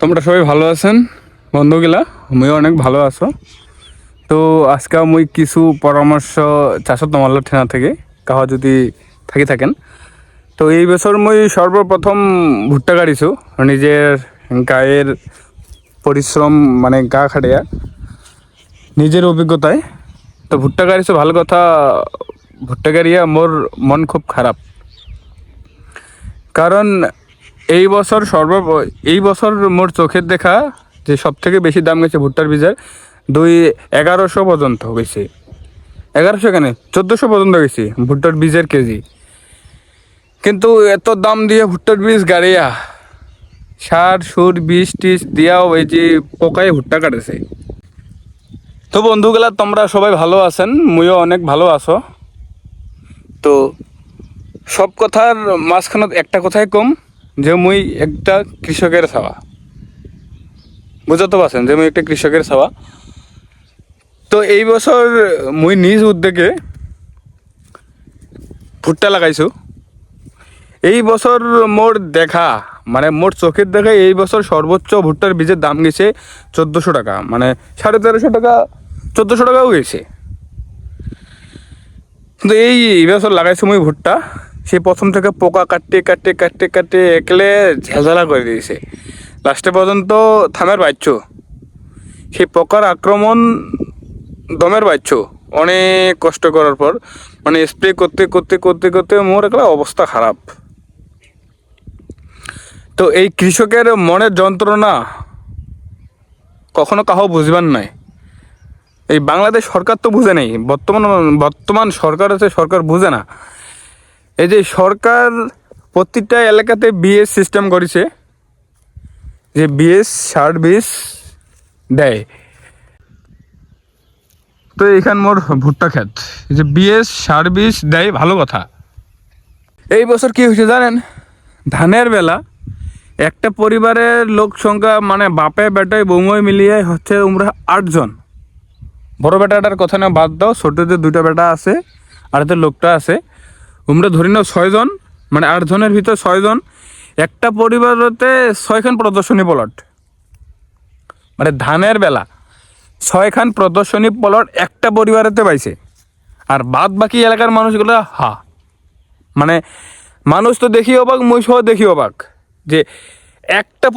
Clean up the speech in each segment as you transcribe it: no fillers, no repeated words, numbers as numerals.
তোমরা সবাই ভালো আছেন বন্ধুগুলা, আমিও অনেক ভালো আছো। তো আজকে মুই কিছু পরামর্শ চাষত তোমার ঠেনা থেকে কাহা যদি থাকেন। তো এই বছর মুই সর্বপ্রথম ভুট্টা গাড়িছো নিজের গায়ের পরিশ্রম মানে গা খাটিয়া নিজের অভিজ্ঞতায়। তো ভুট্টা গাড়িছো ভালো কথা, ভুট্টা গাড়িয়া মোর মন খুব খারাপ, কারণ এই বছর মোর চোখের দেখা যে সব থেকে বেশি দাম গেছে ভুট্টার বীজের 1100 পর্যন্ত গেছে। 1100 কেন 1400 পর্যন্ত গেছে ভুট্টার বীজের কেজি। কিন্তু এত দাম দিয়ে ভুট্টার বীজ গাড়িয়া সার সুর বীজ টিজ দিয়াও এই যে পোকায় ভুট্টা কাটেছে। তো বন্ধুগুলা তোমরা সবাই ভালো আছেন, মুইও অনেক ভালো আছো। তো সব কথার মাঝখানত একটা কথাই কম, যে মুই একটা কৃষকের ছাওয়া, বুঝতে পারছেন যে মুই একটা কৃষকের ছাওয়া। তো এই বছর মুই নিজ উদ্যোগে ভুট্টা লাগাইছো। এই বছর মোর দেখা মানে মোর চোখের দেখায় এই বছর সর্বোচ্চ ভুট্টার বীজের দাম গেছে 1400 টাকা, মানে 1350 টাকা, 1400 টাকাও গেছে। কিন্তু এই বছর লাগাইছো মুই ভুট্টা, সে প্রথম থেকে পোকা কাটতে কাটতে কাটতে কাটতে একলে ঝালঝালা করে দিয়েছে, লাস্টে পর্যন্ত থামের বাচ্চ। সেই পোকার আক্রমণ দমের বাচ্চ অনেক কষ্ট করার পর, মানে স্প্রে করতে করতে করতে করতে মোর একটা অবস্থা খারাপ। তো এই কৃষকের মনের যন্ত্রণা কখনো কাহো বুঝবার নাই। এই বাংলাদেশ সরকার তো বুঝে নেই, বর্তমান সরকার আছে, সরকার বুঝে না। এই যে সরকার প্রত্যেকটা এলাকাতে বিএস সিস্টেম করেছে, যে বিএস সার্ভিস দেয়। তো এইখান মোর ভুট্টা ক্ষেত, যে বিএস সার্ভিস দেয় ভালো কথা। এই বছর কি হয়েছে জানেন, ধানের বেলা একটা পরিবারের লোক সংখ্যা মানে বাপে বেটায় বৌময় মিলিয়ে হচ্ছে তোমরা 8 জন। বড় বেটাটার কথা না বাদ দাও, ছোট যে 2টা বেটা আছে আর যে লোকটা আছে, তোমরা ধরি নাও 6 জন, মানে 8 জনের ভিতর 6 জন। একটা পরিবারতে 6খান প্রদর্শনী প্লট, মানে ধানের বেলা 6খান প্রদর্শনী প্লট একটা পরিবারেতে পাইছে। আর বাদ বাকি এলাকার মানুষগুলো মানে মানুষ তো দেখি অবাক, মই সহ দেখি অবাক, যে একটা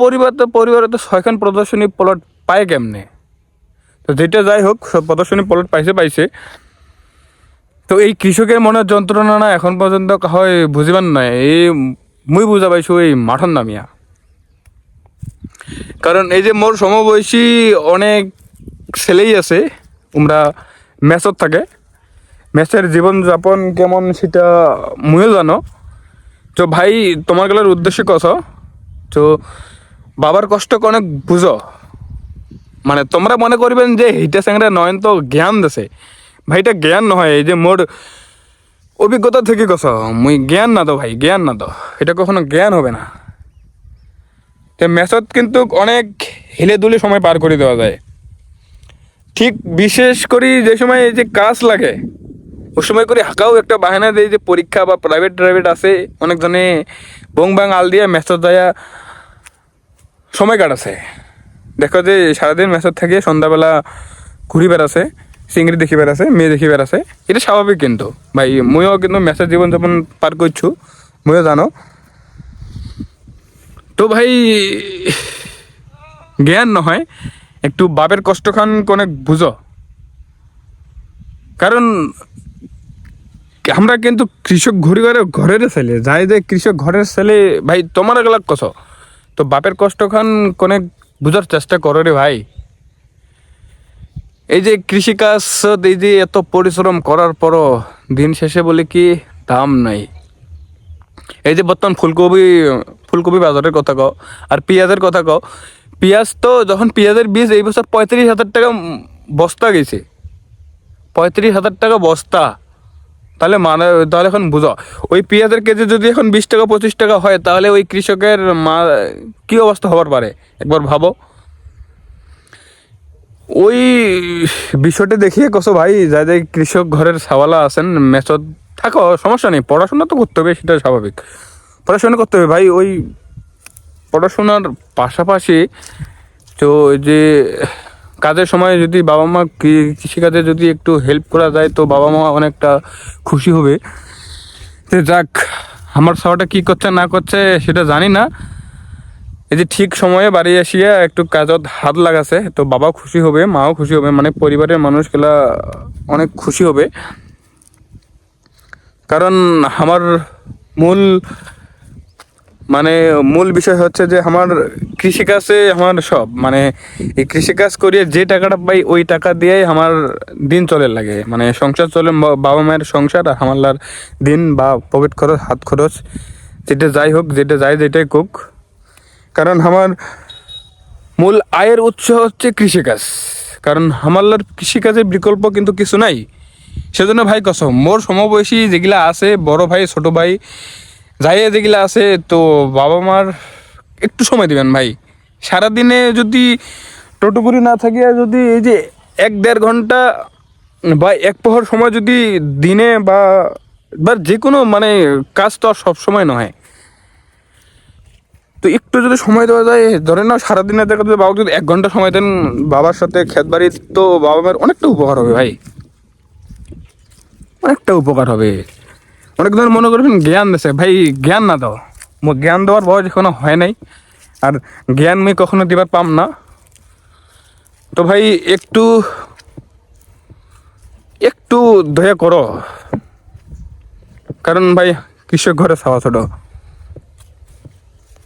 পরিবারে তো 6খান প্রদর্শনী প্লট পায় কেমনে। তো যেটা যাই হোক, সব প্রদর্শনী প্লট পাইছে। তো এই কৃষকের মনের যন্ত্রণা না এখন পর্যন্ত হয় বুঝিবার নয়। এই মুই বুঝা পাইছো এই মাঠন নামিয়া, কারণ এই যে মোর সমবয়সী অনেক ছেলেই আছে, তোমরা মেসত থাকে, মেসের জীবনযাপন কেমন সেটা মুইও জানো। তো ভাই তোমার গেলার উদ্দেশ্যে কথা, তো বাবার কষ্ট অনেক বুঝো। মানে তোমরা মনে করবেন যে এইটা স্যাংরা নয়ন তো জ্ঞান দেছে, ভাই এটা জ্ঞান নহয়, এই যে মোর অভিজ্ঞতা থেকে কথা, মুই জ্ঞান না দো ভাই, জ্ঞান না দো, এটা কখনো জ্ঞান হবে না। তো মেসত কিন্তু অনেক হেলে দুলে সময় পার করে দেওয়া যায়। ঠিক বিশেষ করে যে সময় এই যে কাজ লাগে, ওই সময় করে হাঁকাও একটা বাহানা দেয়, যে পরীক্ষা বা প্রাইভেট আছে, অনেকজনে বং বাং আল দিয়ে মেসত যায় সময় কাটাছে। দেখো যে সারাদিন মেসত থাকে, সন্ধ্যাবেলা ঘুরি বেড়াছে, চিংড়ি দেখি বেড়াছে, মেয়ে দেখি বেড়াছে, এটা স্বাভাবিক। কিন্তু ভাই মইও কিন্তু মেসের জীবনযাপন পার করছু, মইও জানো। তো ভাই জ্ঞান নহয়, একটু বাপের কষ্টখান অনেক বুঝো। কারণ আমরা কিন্তু কৃষক ঘরের ছেলে, যাই যে কৃষক ঘরের ছেলে, ভাই তোমার এগুলা কছ, তো বাপের কষ্টখান অনেক বুঝার চেষ্টা করো রে ভাই। এই যে কৃষিকাজ, এই যে এত পরিশ্রম করার পরও দিন শেষে বলে কি দাম নাই। এই যে বর্তমান ফুলকপি বাজারের কথা কও, আর পেঁয়াজের কথা কও। পেঁয়াজ তো যখন পেঁয়াজের বীজ এই বছর 35,000 টাকা বস্তা গেছে, 35,000 টাকা বস্তা। তাহলে এখন বুঝো, ওই পেঁয়াজের কেজি যদি এখন 20 টাকা 25 টাকা হয়, তাহলে ওই কৃষকের কি অবস্থা হবার পারে একবার ভাবো। ওই বিষয়টা দেখিয়ে কসো ভাই, যাদের কৃষক ঘরের ছাওয়ালা আছেন, মেসত থাকো, সমস্যা নেই, পড়াশোনা তো করতে হবে, সেটা স্বাভাবিক, পড়াশোনা করতে হবে ভাই। ওই পড়াশোনার পাশাপাশি তো এই যে কাজের সময় যদি বাবা মা কৃষিকাজে যদি একটু হেল্প করা যায় তো বাবা মা অনেকটা খুশি হবে। তো যাক, আমার সবাটা কি করছে না করছে সেটা জানি না, এই যে ঠিক সময়ে বাড়ি আসিয়া একটু কাজত হাত লাগাছে তো বাবাও খুশি হবে, মাও খুশি হবে, মানে পরিবারের মানুষগুলা অনেক খুশি হবে। কারণ আমার মূল মানে মূল বিষয় হচ্ছে যে আমার কৃষিকাজে আমার সব, মানে এই কৃষিকাজ করিয়ে যে টাকাটা পাই ওই টাকা দিয়েই আমার দিন চলে লাগে, মানে সংসার চলে, বাবা মায়ের সংসার আর আমার দিন বা পকেট খরচ হাত খরচ যেটা যাই হোক, যেটা যাই যেটাই হোক। কারণ আমার মূল আয়ের উৎস হচ্ছে কৃষিকাজ, কারণ আমার কৃষিকাজের বিকল্প কিন্তু কিছু নাই। সেজন্য ভাই কসম, মোর সমবয়সী যেগুলা আছে, বড় ভাই ছোট ভাই যাই যেগুলা আছে, তো বাবা মার একটু সময় দিবেন ভাই। সারাদিনে যদি টোটোপুরি না থাকিয়া যদি এই যে 1-1.5 ঘন্টা বা এক প্রহর সময় যদি দিনে বা বা যে কোনো মানে কাজ তো আর সবসময় নয়, তো একটু যদি সময় দেওয়া যায়, ধরে নাও সারাদিনে দেখা যায় বাবা যদি 1 ঘন্টা সময় দেন বাবার সাথে ক্ষেত বাড়ি, তো বাবা মায়ের অনেকটা উপকার হবে ভাই, অনেকটা উপকার হবে। অনেকজন মনে করবেন জ্ঞান দিছে, ভাই জ্ঞান না দাও, জ্ঞান দেওয়ার বয়স এখনো হয় নাই, আর জ্ঞান মুই কখনো দিবার পাম না। তো ভাই একটু একটু দয়া করো, কারণ ভাই কৃষক ঘরে ছাওয়া ছোট।